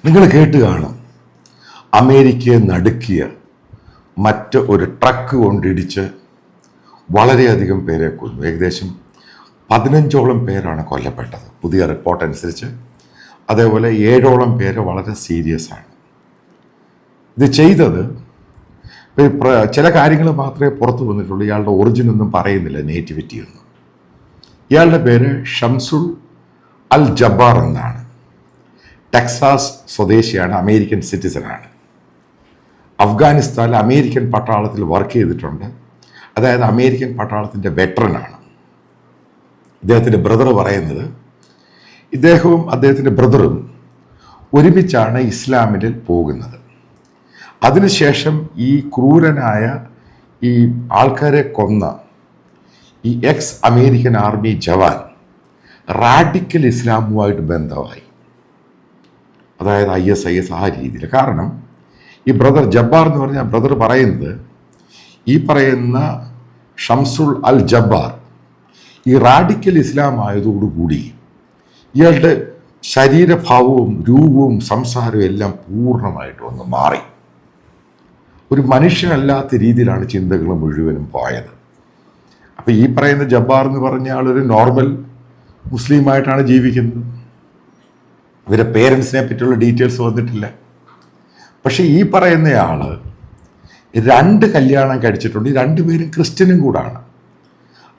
നിങ്ങൾ കേട്ട് കാണും, അമേരിക്കയെ നടുക്കിയ മറ്റ് ഒരു ട്രക്ക് കൊണ്ടിടിച്ച് വളരെയധികം പേരെ കൊന്നു. ഏകദേശം 15ഓളം പേരാണ് കൊല്ലപ്പെട്ടത് പുതിയ റിപ്പോർട്ട് അനുസരിച്ച്. അതേപോലെ 7ഓളം പേര് വളരെ സീരിയസ് ആണ്. ഇത് ചെയ്തത് ചില കാര്യങ്ങൾ മാത്രമേ പുറത്തു വന്നിട്ടുള്ളൂ. ഇയാളുടെ ഒറിജിൻ ഒന്നും പറയുന്നില്ല, നേറ്റിവിറ്റി ഒന്നും. ഇയാളുടെ പേര് ഷംസുൽ അൽ ജബ്ബാർ എന്നാണ്. ടെക്സാസ് സ്വദേശിയാണ്, അമേരിക്കൻ സിറ്റിസനാണ്. അഫ്ഗാനിസ്ഥാനിൽ അമേരിക്കൻ പട്ടാളത്തിൽ വർക്ക് ചെയ്തിട്ടുണ്ട്. അതായത് അമേരിക്കൻ പട്ടാളത്തിൻ്റെ വെറ്ററനാണ്. ഇദ്ദേഹത്തിൻ്റെ ബ്രദർ പറയുന്നത് ഇദ്ദേഹവും അദ്ദേഹത്തിൻ്റെ ബ്രദറും ഒരുമിച്ചാണ് ഇസ്ലാമിൽ പോകുന്നത്. അതിനുശേഷം ഈ ക്രൂരനായ ഈ ആൾക്കാരെ കൊന്ന ഈ എക്സ് അമേരിക്കൻ ആർമി ജവാൻ റാഡിക്കൽ ഇസ്ലാമുമായിട്ട് ബന്ധമായി. അതായത് ISIS ആ രീതിയിൽ. കാരണം ഈ ബ്രദർ ജബ്ബാർ എന്ന് പറഞ്ഞ ബ്രദർ പറയുന്നത്, ഈ പറയുന്ന ഷംസുൽ അൽ ജബ്ബാർ ഈ റാഡിക്കൽ ഇസ്ലാം ആയതോടുകൂടി ഇയാളുടെ ശരീരഭാവവും രൂപവും സംസാരവും എല്ലാം പൂർണ്ണമായിട്ട് ഒന്ന് മാറി. ഒരു മനുഷ്യനല്ലാത്ത രീതിയിലാണ് ചിന്തകൾ മുഴുവനും പോയത്. അപ്പം ഈ പറയുന്ന ജബ്ബാർ എന്ന് പറഞ്ഞ ആളൊരു നോർമൽ മുസ്ലിമായിട്ടാണ് ജീവിക്കുന്നത്. ഇവരെ പേരൻസിനെ പറ്റിയുള്ള ഡീറ്റെയിൽസ് വന്നിട്ടില്ല. പക്ഷെ ഈ പറയുന്നയാൾ 2 കല്യാണം കഴിച്ചിട്ടുണ്ട്. ഈ 2 പേരും ക്രിസ്ത്യനും കൂടാണ്.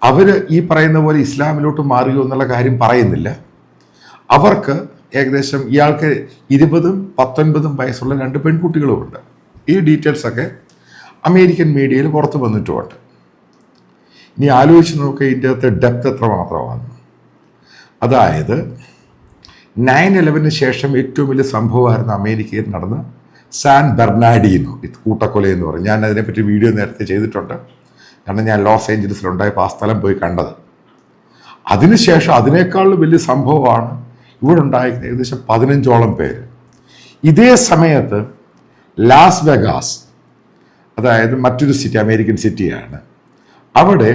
അവർ ഈ പറയുന്ന പോലെ ഇസ്ലാമിലോട്ട് മാറിയോ എന്നുള്ള കാര്യം പറയുന്നില്ല. അവർക്ക് ഏകദേശം ഇയാൾക്ക് 20ഉം 19ഉം വയസ്സുള്ള 2 പെൺകുട്ടികളുമുണ്ട്. ഈ ഡീറ്റെയിൽസൊക്കെ അമേരിക്കൻ മീഡിയയിൽ പുറത്ത് വന്നിട്ടുമുണ്ട്. ഇനി ആലോചിച്ച് നോക്കുക ഇതിൻ്റെ അകത്ത് ഡെപ്ത് എത്രമാത്രമാണ്. അതായത് 9/11 ശേഷം ഏറ്റവും വലിയ സംഭവമായിരുന്നു അമേരിക്കയിൽ നടന്ന സാൻ ബെർണാഡിനോ കൂട്ടക്കൊല എന്ന് പറയും. ഞാൻ അതിനെപ്പറ്റി വീഡിയോ നേരത്തെ ചെയ്തിട്ടുണ്ട്. കാരണം ഞാൻ ലോസ് ഏഞ്ചലസിലുണ്ടായപ്പോൾ ആ സ്ഥലം പോയി കണ്ടത്. അതിനുശേഷം അതിനേക്കാളും വലിയ സംഭവമാണ് ഇവിടെ ഉണ്ടായിരുന്നത്. ഏകദേശം 15ഓളം പേര്. ഇതേ സമയത്ത് ലാസ് വെഗാസ്, അതായത് മറ്റൊരു സിറ്റി, അമേരിക്കൻ സിറ്റിയാണ്, അവിടെ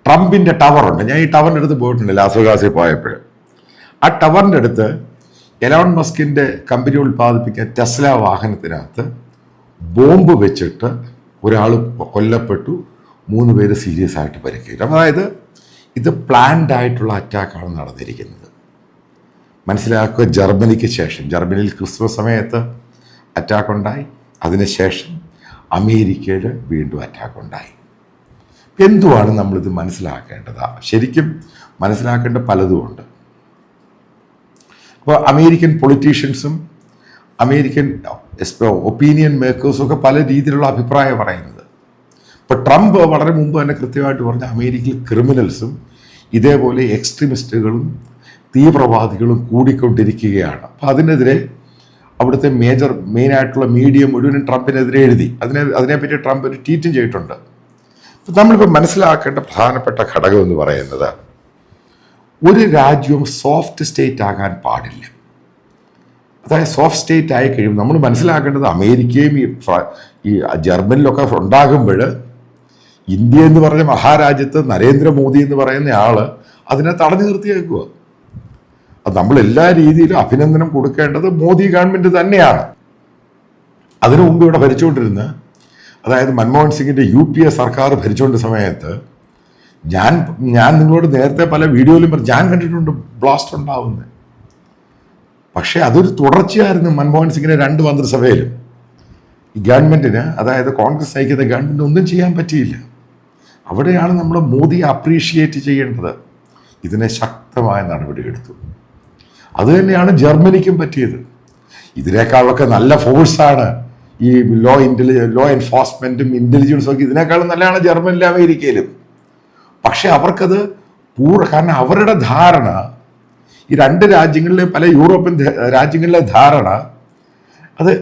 ട്രംപിൻ്റെ ടവറുണ്ട്. ഞാൻ ഈ ടവറിൻ്റെ അടുത്ത് പോയിട്ടുണ്ട് ലാസ് വെഗാസിൽ പോയപ്പോൾ. ആ ടവറിൻ്റെ അടുത്ത് എലോൺ മസ്കിൻ്റെ കമ്പനി ഉൽപ്പാദിപ്പിക്കുന്ന ടെസ്ല വാഹനത്തിനകത്ത് ബോംബ് വെച്ചിട്ട് ഒരാൾ കൊല്ലപ്പെട്ടു, 3 പേര് സീരിയസ് ആയിട്ട് പരിക്കേറ്റു. അതായത് ഇത് പ്ലാൻഡ് ആയിട്ടുള്ള അറ്റാക്കാണ് നടന്നിരിക്കുന്നത്. മനസ്സിലാക്കുക, ജർമ്മനിക്ക് ശേഷം, ജർമ്മനിയിൽ ക്രിസ്മസ് സമയത്ത് അറ്റാക്ക് ഉണ്ടായി. അതിനുശേഷം അമേരിക്കയിൽ വീണ്ടും അറ്റാക്ക് ഉണ്ടായി. എന്തുവാണ് നമ്മളിത് മനസ്സിലാക്കേണ്ടത്? ശരിക്കും മനസ്സിലാക്കേണ്ട പലതുമുണ്ട്. അപ്പോൾ അമേരിക്കൻ പൊളിറ്റീഷ്യൻസും അമേരിക്കൻ ഒപ്പീനിയൻ മേക്കേഴ്സും ഒക്കെ പല രീതിയിലുള്ള അഭിപ്രായം പറയുന്നത്. ഇപ്പോൾ ട്രംപ് വളരെ മുമ്പ് തന്നെ കൃത്യമായിട്ട് പറഞ്ഞ അമേരിക്കയിൽ ക്രിമിനൽസും ഇതേപോലെ എക്സ്ട്രീമിസ്റ്റുകളും തീവ്രവാദികളും കൂടിക്കൊണ്ടിരിക്കുകയാണ്. അപ്പോൾ അതിനെതിരെ അവിടുത്തെ മെയിനായിട്ടുള്ള മീഡിയ മുഴുവനും ട്രംപിനെതിരെ എഴുതി. അതിനെപ്പറ്റി ട്രംപ് ഒരു ട്വീറ്റും ചെയ്തിട്ടുണ്ട്. അപ്പം നമ്മളിപ്പോൾ മനസ്സിലാക്കേണ്ട പ്രധാനപ്പെട്ട ഘടകം എന്ന് പറയുന്നത്, ഒരു രാജ്യവും സോഫ്റ്റ് സ്റ്റേറ്റ് ആകാൻ പാടില്ല. അതായത് സോഫ്റ്റ് സ്റ്റേറ്റ് ആയി കഴിയുമ്പോൾ നമ്മൾ മനസ്സിലാക്കേണ്ടത്, അമേരിക്കയും ഈ ജർമ്മനിലൊക്കെ ഉണ്ടാകുമ്പോൾ ഇന്ത്യ എന്ന് പറഞ്ഞ മഹാരാജ്യത്ത് നരേന്ദ്രമോദി എന്ന് പറയുന്ന ആൾ അതിനെ തടഞ്ഞു നിർത്തിയേക്കുക. അത് നമ്മൾ എല്ലാ രീതിയിലും അഭിനന്ദനം കൊടുക്കേണ്ടത് മോദി ഗവൺമെൻറ് തന്നെയാണ്. അതിനു മുമ്പ് ഇവിടെ ഭരിച്ചുകൊണ്ടിരുന്ന, അതായത് മൻമോഹൻ സിംഗിൻ്റെ UPA സർക്കാർ ഭരിച്ചുകൊണ്ട സമയത്ത് ഞാൻ നിങ്ങളോട് നേരത്തെ പല വീഡിയോയിലും ഞാൻ കണ്ടിട്ടുണ്ട് ബ്ലാസ്റ്റ് ഉണ്ടാവുന്നത്. പക്ഷേ അതൊരു തുടർച്ചയായിരുന്നു മൻമോഹൻ സിംഗിൻ്റെ 2 മന്ത്രിസഭയിലും. ഈ ഗവൺമെൻറ്റിന്, അതായത് കോൺഗ്രസ് നയിക്കുന്ന ഗവൺമെൻറ് ഒന്നും ചെയ്യാൻ പറ്റിയില്ല. അവിടെയാണ് നമ്മൾ മോദിയെ അപ്രീഷിയേറ്റ് ചെയ്യേണ്ടത്. ഇതിനെ ശക്തമായ നടപടിയെടുത്തു. അതുതന്നെയാണ് ജർമ്മനിക്കും പറ്റിയത്. ഇതിനേക്കാളൊക്കെ നല്ല ഫോഴ്സാണ് ഈ ലോ എൻഫോഴ്സ്മെൻറ്റും ഇൻ്റലിജൻസും ഒക്കെ ഇതിനേക്കാളും നല്ലതാണ് ജർമ്മനിയിലും അമേരിക്കയിലും. പക്ഷെ അവർക്കത് കാരണം അവരുടെ ധാരണ, ഈ 2 രാജ്യങ്ങളിലെ പല യൂറോപ്യൻ രാജ്യങ്ങളിലെ ധാരണ, അത്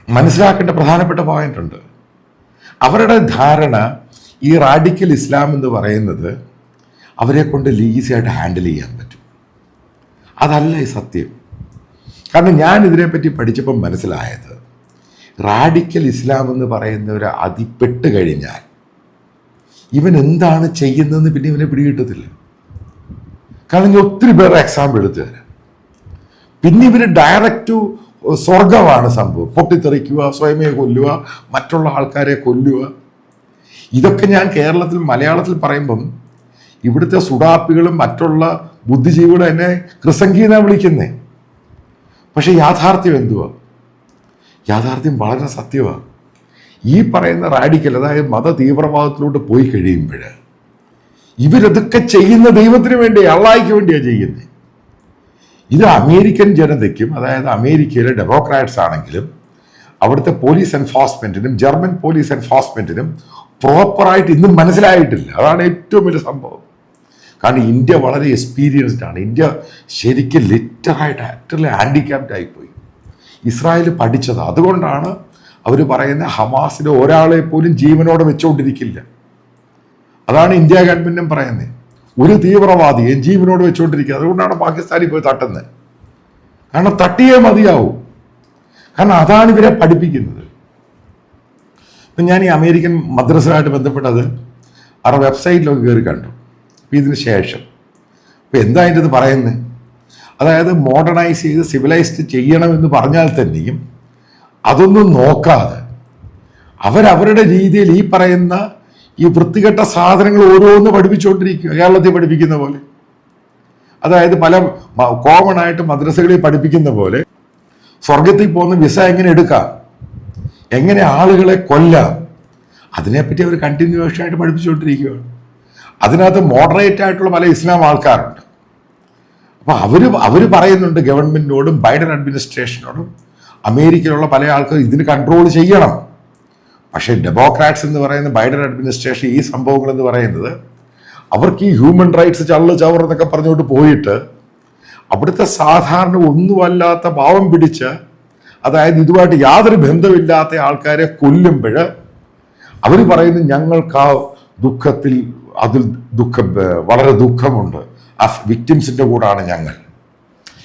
മനസ്സിലാക്കേണ്ട പ്രധാനപ്പെട്ട പോയിന്റ് ഉണ്ട്. അവരുടെ ധാരണ ഈ റാഡിക്കൽ ഇസ്ലാം എന്ന് പറയുന്നത് അവരെ കൊണ്ട് ഈസിയായിട്ട് ഹാൻഡിൽ ചെയ്യാൻ പറ്റും. അതല്ല ഈ സത്യം. കാരണം ഞാൻ ഇതിനെപ്പറ്റി പഠിച്ചപ്പം മനസ്സിലായത്, റാഡിക്കൽ ഇസ്ലാം എന്ന് പറയുന്നവർ അതിപ്പെട്ട് കഴിഞ്ഞാൽ ഇവൻ എന്താണ് ചെയ്യുന്നതെന്ന് പിന്നെ ഇവനെ പിടികിട്ടത്തില്ല. കാരണം ഞാൻ ഒത്തിരി പേരുടെ എക്സാമ്പിൾ എടുത്തു തരാം. പിന്നെ ഇവർ ഡയറക്റ്റ് സ്വർഗമാണ് സംഭവം. പൊട്ടിത്തെറിക്കുക, സ്വയമേ കൊല്ലുക, മറ്റുള്ള ആൾക്കാരെ കൊല്ലുക. ഇതൊക്കെ ഞാൻ കേരളത്തിൽ മലയാളത്തിൽ പറയുമ്പം ഇവിടുത്തെ സുഡാപ്പികളും മറ്റുള്ള ബുദ്ധിജീവികളും എന്നെ ക്രിസംഗീന വിളിക്കുന്നേ. പക്ഷെ യാഥാർത്ഥ്യം എന്തുവാ? യാഥാർത്ഥ്യം വളരെ സത്യമാണ്. ഈ പറയുന്ന റാഡിക്കൽ, അതായത് മത തീവ്രവാദത്തിലോട്ട് പോയി കഴിയുമ്പോൾ ഇവരതൊക്കെ ചെയ്യുന്ന ദൈവത്തിന് വേണ്ടി, അള്ളാഹിക്ക് വേണ്ടിയാണ് ചെയ്യുന്നത്. ഇത് അമേരിക്കൻ ജനതയ്ക്കും, അതായത് അമേരിക്കയിലെ ഡെമോക്രാറ്റ്സ് ആണെങ്കിലും അവിടുത്തെ പോലീസ് എൻഫോഴ്സ്മെന്റിനും ജർമ്മൻ പോലീസ് എൻഫോഴ്സ്മെന്റിനും പ്രോപ്പറായിട്ട് ഇന്നും മനസ്സിലായിട്ടില്ല. അതാണ് ഏറ്റവും വലിയ സംഭവം. കാരണം ഇന്ത്യ വളരെ എക്സ്പീരിയൻസ്ഡ് ആണ്. ഇന്ത്യ ശരിക്കും ലിറ്ററായിട്ട് ആക്ച്വലി ഹാൻഡിക്യാപ്ഡ് ആയിപ്പോയി. ഇസ്രായേൽ പഠിച്ചത് അതുകൊണ്ടാണ് അവർ പറയുന്ന ഹമാസിലെ ഒരാളെ പോലും ജീവനോടെ വെച്ചുകൊണ്ടിരിക്കില്ല. അതാണ് ഇന്ത്യ ഗവൺമെന്റും പറയുന്നത്, ഒരു തീവ്രവാദിയെ ജീവനോട് വെച്ചുകൊണ്ടിരിക്കുക. അതുകൊണ്ടാണ് പാകിസ്ഥാനിൽ പോയി തട്ടുന്നത്. കാരണം തട്ടിയേ മതിയാവും. കാരണം അതാണ് ഇവരെ പഠിപ്പിക്കുന്നത്. ഇപ്പം ഞാൻ ഈ അമേരിക്കൻ മദ്രസയായിട്ട് ബന്ധപ്പെട്ടത് അവരുടെ വെബ്സൈറ്റിലൊക്കെ കയറി കണ്ടു. അപ്പം ഇതിന് ശേഷം ഇപ്പം എന്താ അതിൻ്റെ ഇത് പറയുന്നത്? അതായത് മോഡേണൈസ് ചെയ്ത് സിവിലൈസ്ഡ് ചെയ്യണമെന്ന് പറഞ്ഞാൽ തന്നെയും അതൊന്നും നോക്കാതെ അവരവരുടെ രീതിയിൽ ഈ പറയുന്ന ഈ വൃത്തികെട്ട സാധനങ്ങൾ ഓരോന്ന് പഠിപ്പിച്ചുകൊണ്ടിരിക്കുക, കേരളത്തിൽ പഠിപ്പിക്കുന്ന പോലെ. അതായത് പല കോമൺ ആയിട്ട് മദ്രസകളിൽ പഠിപ്പിക്കുന്ന പോലെ സ്വർഗത്തിൽ പോകുന്ന വിസ എങ്ങനെ എടുക്കാം, എങ്ങനെ ആളുകളെ കൊല്ലാം, അതിനെപ്പറ്റി അവർ കണ്ടിന്യൂവേഷൻ ആയിട്ട് പഠിപ്പിച്ചുകൊണ്ടിരിക്കുകയാണ്. അതിനകത്ത് മോഡറേറ്റ് ആയിട്ടുള്ള പല ഇസ്ലാം ആൾക്കാരുണ്ട്. അപ്പോൾ അവർ പറയുന്നുണ്ട് ഗവൺമെന്റിനോടും ബൈഡൻ അഡ്മിനിസ്ട്രേഷനോടും അമേരിക്കയിലുള്ള പല ആൾക്കാരും ഇതിന് കൺട്രോൾ ചെയ്യണം. പക്ഷേ ഡെമോക്രാറ്റ്സ് എന്ന് പറയുന്ന ബൈഡൻ അഡ്മിനിസ്ട്രേഷൻ ഈ സംഭവങ്ങൾ എന്ന് പറയുന്നത് അവർക്ക് ഈ ഹ്യൂമൻ റൈറ്റ്സ് ചവർ എന്നൊക്കെ പറഞ്ഞുകൊണ്ട് പോയിട്ട് അവിടുത്തെ സാധാരണ ഒന്നുമല്ലാത്ത പാവം പിടിച്ച്, അതായത് ഇതുമായിട്ട് യാതൊരു ബന്ധമില്ലാത്ത ആൾക്കാരെ കൊല്ലുമ്പോൾ അവർ പറയുന്നു ഞങ്ങൾക്ക് ആ ദുഃഖത്തിൽ അതിൽ വളരെ ദുഃഖമുണ്ട്, ആ വിക്ടിംസിൻ്റെ കൂടാണ് ഞങ്ങൾ.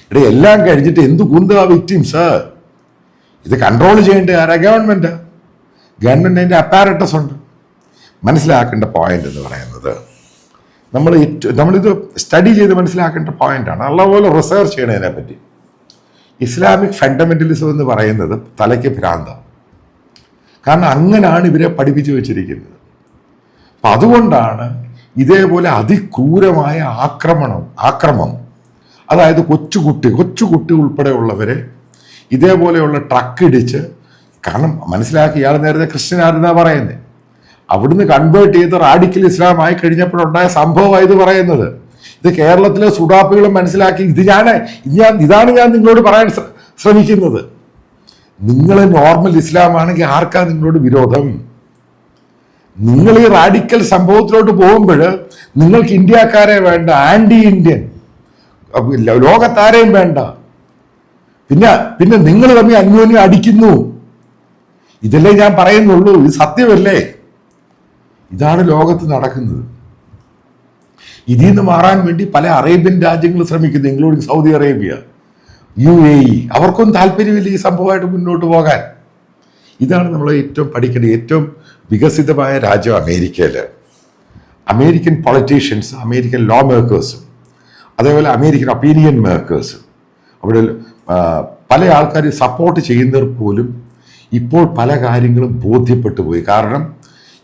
ഇവിടെ എല്ലാം കഴിഞ്ഞിട്ട് എന്ത് കുന്താ വിക്ടിംസ്? ഇത് കൺട്രോൾ ചെയ്യേണ്ട ആരാ? ഗവൺമെൻറ്. ഗവൺമെൻറ്റിൻ്റെ അപ്പാരറ്റസ് ഉണ്ട്. മനസ്സിലാക്കേണ്ട പോയിന്റ് എന്ന് പറയുന്നത് നമ്മളിത് സ്റ്റഡി ചെയ്ത് മനസ്സിലാക്കേണ്ട പോയിന്റാണ്. നല്ലപോലെ റിസർച്ച് ചെയ്യണതിനെ പറ്റി. ഇസ്ലാമിക് ഫണ്ടമെന്റലിസം എന്ന് പറയുന്നത് തലയ്ക്ക് ഭ്രാന്താണ്. കാരണം അങ്ങനെയാണ് ഇവരെ പഠിപ്പിച്ചു വെച്ചിരിക്കുന്നത്. അപ്പം അതുകൊണ്ടാണ് ഇതേപോലെ അതിക്രൂരമായ ആക്രമം, അതായത് കൊച്ചുകുട്ടി ഉൾപ്പെടെയുള്ളവരെ ഇതേപോലെയുള്ള ട്രക്ക് ഇടിച്ച്, കാരണം മനസ്സിലാക്കി ഇയാൾ നേരത്തെ ക്രിസ്ത്യനായിരുന്നാ പറയുന്നത്, അവിടുന്ന് കൺവേർട്ട് ചെയ്ത് റാഡിക്കൽ ഇസ്ലാം ആയി കഴിഞ്ഞപ്പോഴുണ്ടായ സംഭവമാണ് ഇത് പറയുന്നത്. ഇത് കേരളത്തിലെ സുഡാപ്പികളും മനസ്സിലാക്കി. ഇതാണ് ഞാൻ നിങ്ങളോട് പറയാൻ ശ്രമിക്കുന്നത്. നിങ്ങൾ നോർമൽ ഇസ്ലാം ആണെങ്കിൽ ആർക്കാ നിങ്ങളോട് വിരോധം? നിങ്ങൾ ഈ റാഡിക്കൽ സംഭവത്തിലോട്ട് പോകുമ്പോൾ നിങ്ങൾക്ക് ഇന്ത്യക്കാരെ വേണ്ട, ആന്റി ഇന്ത്യൻ ലോകത്താരെയും വേണ്ട. പിന്നെ നിങ്ങൾ തമ്മിൽ അന്യോന്യം അടിക്കുന്നു. ഇതല്ലേ ഞാൻ പറയുന്നുള്ളൂ. ഇത് സത്യമല്ലേ? ഇതാണ് ലോകത്ത് നടക്കുന്നത്. ഇതിൽ നിന്ന് മാറാൻ വേണ്ടി പല അറേബ്യൻ രാജ്യങ്ങൾ ശ്രമിക്കുന്നു, ഇൻക്ലൂഡിങ് സൗദി അറേബ്യ, UAE. അവർക്കൊന്നും താല്പര്യമില്ല ഈ സംഭവമായിട്ട് മുന്നോട്ട് പോകാൻ. ഇതാണ് നമ്മൾ ഏറ്റവും പഠിക്കേണ്ടത്. ഏറ്റവും വികസിതമായ രാജ്യം അമേരിക്കയിൽ. അമേരിക്കൻ പൊളിറ്റീഷ്യൻസ്, അമേരിക്കൻ ലോ മേക്കേഴ്സും അതേപോലെ അമേരിക്കൻ ഒപ്പീനിയൻ മേക്കേഴ്സും അവിടെ പല ആൾക്കാർ സപ്പോർട്ട് ചെയ്യുന്നവർ പോലും ഇപ്പോൾ പല കാര്യങ്ങളും ബോധ്യപ്പെട്ടു പോയി. കാരണം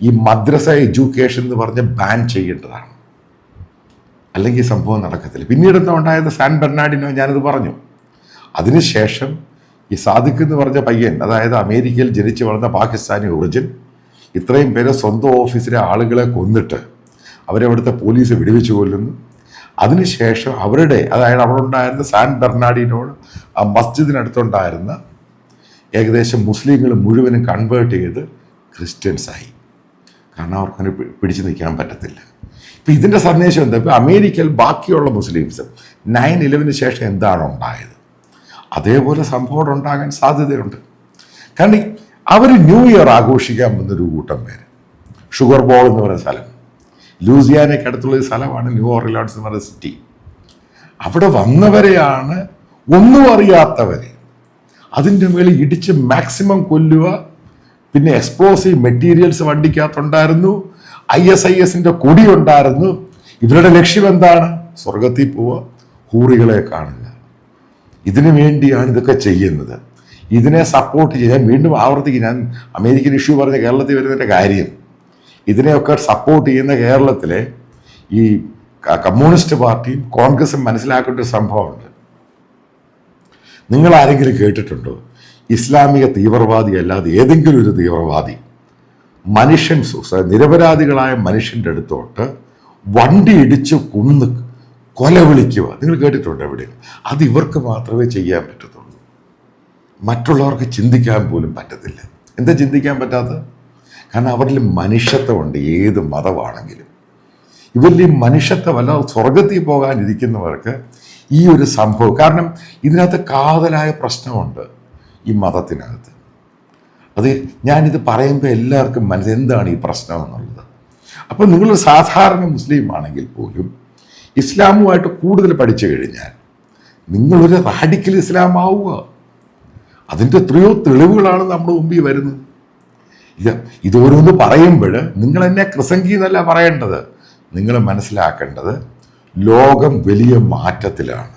ഈ മദ്രസ എഡ്യൂക്കേഷൻ എന്ന് പറഞ്ഞ് ബാൻ ചെയ്യേണ്ടതാണ്, അല്ലെങ്കിൽ സംഭവം നടക്കത്തില്ല. പിന്നീട് ഉണ്ടായത് സാൻ ബെർണാഡിനോ, ഞാനത് പറഞ്ഞു. അതിനുശേഷം ഈ സാദിഖ് എന്ന് പറഞ്ഞ പയ്യൻ, അതായത് അമേരിക്കയിൽ ജനിച്ചു വളർന്ന പാകിസ്ഥാനി ഒറിജിൻ, ഇത്രയും പേരെ സ്വന്തം ഓഫീസിലെ ആളുകളെ കൊന്നിട്ട് അവരവിടുത്തെ പോലീസ് വെടിവെച്ച് കൊല്ലുന്നു. അതിനുശേഷം അതായത് അവിടെ ഉണ്ടായിരുന്ന സാൻ ബെർണാഡിനോട് ആ മസ്ജിദിനടുത്തുണ്ടായിരുന്ന ഏകദേശം മുസ്ലിങ്ങൾ മുഴുവനും കൺവേർട്ട് ചെയ്ത് ക്രിസ്ത്യൻസായി. കാരണം അവർക്കങ്ങനെ പിടിച്ചു നിൽക്കാൻ പറ്റത്തില്ല. ഇപ്പം ഇതിൻ്റെ സന്ദേശം എന്താ? ഇപ്പം അമേരിക്കയിൽ ബാക്കിയുള്ള മുസ്ലിംസ് 9/11 ശേഷം എന്താണ് ഉണ്ടായത്, അതേപോലെ സംഭവം ഉണ്ടാകാൻ സാധ്യതയുണ്ട്. കാരണം അവർ ന്യൂ ഇയർ ആഘോഷിക്കാൻ വന്നൊരു കൂട്ടം പേര്, ഷുഗർ ബോൾ എന്ന് പറയുന്ന സ്ഥലം, ലൂസിയാനയ്ക്ക് അടുത്തുള്ള ഒരു സ്ഥലമാണ് ന്യൂ ഓർലിയൻസ് എന്ന് പറയുന്ന സിറ്റി. അവിടെ വന്നവരെയാണ് ഒന്നും അറിയാത്തവരെ അതിൻ്റെ മേളിൽ ഇടിച്ച് മാക്സിമം കൊല്ലുക. പിന്നെ എക്സ്പ്ലോസീവ് മെറ്റീരിയൽസ് വണ്ടിക്കകത്തുണ്ടായിരുന്നു, ISISന്റെ കൊടി ഉണ്ടായിരുന്നു. ഇവരുടെ ലക്ഷ്യം എന്താണ്? സ്വർഗത്തിൽ പോവുക, ഹൂറികളെ കാണുക. ഇതിനു വേണ്ടിയാണ് ഇതൊക്കെ ചെയ്യുന്നത്. ഇതിനെ സപ്പോർട്ട് ചെയ്യാൻ വീണ്ടും ആവർത്തിക്കും. ഞാൻ അമേരിക്കൻ ഇഷ്യൂ പറഞ്ഞ കേരളത്തിൽ വരുന്നതിൻ്റെ കാര്യം, ഇതിനെയൊക്കെ സപ്പോർട്ട് ചെയ്യുന്ന കേരളത്തിലെ ഈ കമ്മ്യൂണിസ്റ്റ് പാർട്ടിയും കോൺഗ്രസും മനസ്സിലാക്കേണ്ട ഒരു സംഭവമുണ്ട്. നിങ്ങൾ ആരെങ്കിലും കേട്ടിട്ടുണ്ടോ ഇസ്ലാമിക തീവ്രവാദി അല്ലാതെ ഏതെങ്കിലും ഒരു തീവ്രവാദി നിരപരാധികളായ മനുഷ്യൻ്റെ അടുത്തോട്ട് വണ്ടി ഇടിച്ച് കൊന്ന് കൊല വിളിക്കുക? നിങ്ങൾ കേട്ടിട്ടുണ്ടോ എവിടെ? അത് ഇവർക്ക് മാത്രമേ ചെയ്യാൻ പറ്റത്തുള്ളൂ, മറ്റുള്ളവർക്ക് ചിന്തിക്കാൻ പോലും പറ്റത്തില്ല. എന്താ ചിന്തിക്കാൻ പറ്റാത്തത്? കാരണം അവരിൽ മനുഷ്യത്വമുണ്ട്. ഏത് മതമാണെങ്കിലും ഇവരിൽ ഈ മനുഷ്യത്വമല്ല. സ്വർഗത്തിൽ പോകാനിരിക്കുന്നവർക്ക് ഈ ഒരു സംഭവം, കാരണം ഇതിനകത്ത് കാതലായ പ്രശ്നമുണ്ട് ഈ മതത്തിനകത്ത്. അത് ഞാനിത് പറയുമ്പോൾ എല്ലാവർക്കും എന്താണ് ഈ പ്രശ്നം എന്നുള്ളത്. അപ്പോൾ നിങ്ങളൊരു സാധാരണ മുസ്ലിം ആണെങ്കിൽ പോലും ഇസ്ലാമുമായിട്ട് കൂടുതൽ പഠിച്ചു കഴിഞ്ഞാൽ നിങ്ങളൊരു റാഡിക്കൽ ഇസ്ലാം ആവുക. അതിൻ്റെ എത്രയോ തെളിവുകളാണ് നമ്മുടെ മുമ്പിൽ വരുന്നത്. ഇതോരോന്ന് പറയുമ്പോൾ നിങ്ങൾ എന്നെ ക്രിസംഗി എന്നല്ല പറയേണ്ടത്. നിങ്ങൾ മനസ്സിലാക്കേണ്ടത് ലോകം വലിയ മാറ്റത്തിലാണ്.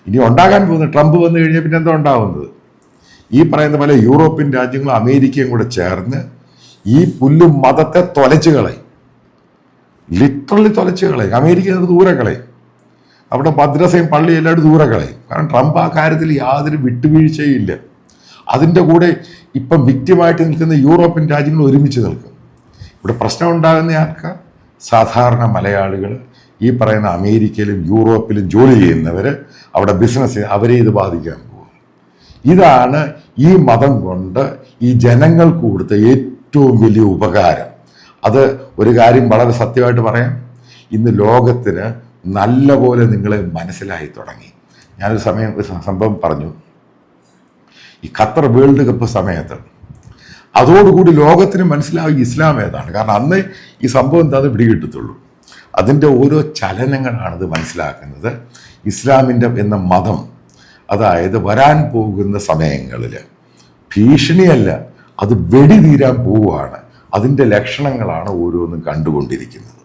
ഇനി ഉണ്ടാകാൻ പോകുന്നത്, ട്രംപ് വന്നു കഴിഞ്ഞാൽ പിന്നെ എന്താ ഉണ്ടാകുന്നത്? ഈ പറയുന്ന പോലെ യൂറോപ്യൻ രാജ്യങ്ങളും അമേരിക്കയും കൂടെ ചേർന്ന് ഈ പുല്ലും മതത്തെ തൊലച്ചു കളയും, ലിറ്ററലി തൊലച്ചു കളയും. അമേരിക്ക ദൂരെ കളയും, അവിടെ മദ്രസയും പള്ളിയും എല്ലാവരും ദൂരെ കളയും. കാരണം ട്രംപ് ആ കാര്യത്തിൽ യാതൊരു വിട്ടുവീഴ്ചയില്ല. അതിൻ്റെ കൂടെ ഇപ്പം വിക്റ്റിമായിട്ട് നിൽക്കുന്ന യൂറോപ്യൻ രാജ്യങ്ങൾ ഒരുമിച്ച് നിൽക്കും. ഇവിടെ പ്രശ്നം ഉണ്ടാകുന്ന ആർക്കാ? സാധാരണ മലയാളികൾ, ഈ പറയുന്ന അമേരിക്കയിലും യൂറോപ്പിലും ജോലി ചെയ്യുന്നവർ, അവിടെ ബിസിനസ്, അവരെ ഇത് ബാധിക്കാൻ പോകും. ഇതാണ് ഈ മതം കൊണ്ട് ഈ ജനങ്ങൾക്ക് കൊടുത്ത ഏറ്റവും വലിയ ഉപകാരം. അത് ഒരു കാര്യം വളരെ സത്യമായിട്ട് പറയാം, ഇന്ന് ലോകത്തിന് നല്ല പോലെ നിങ്ങളെ മനസ്സിലായി തുടങ്ങി. ഞാനൊരു സംഭവം പറഞ്ഞു. ഈ ഖത്തർ വേൾഡ് കപ്പ് സമയത്ത് അതോടുകൂടി ലോകത്തിന് മനസ്സിലാവും ഇസ്ലാം ഏതാണ്. കാരണം അന്ന് ഈ സംഭവം എന്താണെന്ന് പിടികിട്ടത്തുള്ളൂ. അതിൻ്റെ ഓരോ ചലനങ്ങളാണിത് മനസ്സിലാക്കുന്നത്. ഇസ്ലാമിൻ്റെ എന്ന മതം, അതായത് വരാൻ പോകുന്ന സമയങ്ങളിൽ ഭീഷണിയല്ല, അത് വെടിതീരാൻ പോവുകയാണ്. അതിൻ്റെ ലക്ഷണങ്ങളാണ് ഓരോന്നും കണ്ടുകൊണ്ടിരിക്കുന്നത്.